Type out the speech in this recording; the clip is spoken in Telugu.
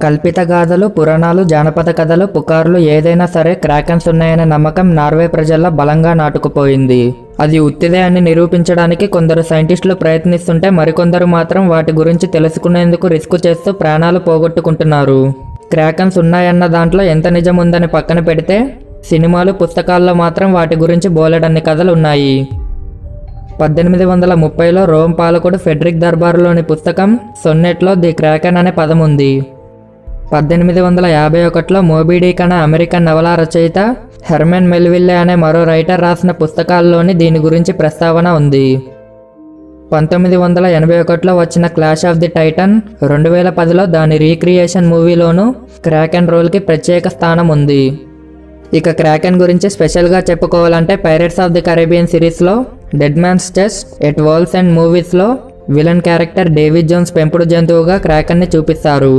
కల్పిత గాథలు, పురాణాలు, జానపద కథలు, పుకార్లు ఏదైనా సరే క్రాకెన్స్ ఉన్నాయనే నమ్మకం నార్వే ప్రజల్లో బలంగా నాటుకుపోయింది. అది ఉత్తిదే అని నిరూపించడానికి కొందరు సైంటిస్టులు ప్రయత్నిస్తుంటే మరికొందరు మాత్రం వాటి గురించి తెలుసుకునేందుకు రిస్క్ చేస్తూ ప్రాణాలు పోగొట్టుకుంటున్నారు. క్రాకెన్స్ ఉన్నాయన్న దాంట్లో ఎంత నిజం ఉందని పక్కన పెడితే సినిమాలు, పుస్తకాల్లో మాత్రం వాటి గురించి బోలెడన్ని కథలు ఉన్నాయి. 1830లో రోమ్ పాలకుడు ఫెడ్రిక్ దర్బారులోని పుస్తకం సొన్నెట్లో ది క్రాకెన్ అనే పదం ఉంది. 1851లో మోబీ డిక్ అనే అమెరికన్ నవలా రచయిత హెర్మన్ మెల్విల్లే అనే మరో రైటర్ రాసిన పుస్తకాల్లోని దీని గురించి ప్రస్తావన ఉంది. 1981లో వచ్చిన క్లాష్ ఆఫ్ ది టైటన్, 2010లో దాని రీక్రియేషన్ మూవీలోనూ క్రాకెన్ రోల్కి ప్రత్యేక స్థానం ఉంది. ఇక క్రాకెన్ గురించి స్పెషల్గా చెప్పుకోవాలంటే పైరేట్స్ ఆఫ్ ది కరేబియన్ సిరీస్లో dead man's chest, at world's end మూవీస్లో విలన్ క్యారెక్టర్ డేవిడ్ జోన్స్ పెంపుడు జంతువుగా క్రాకెన్ని చూపిస్తారు.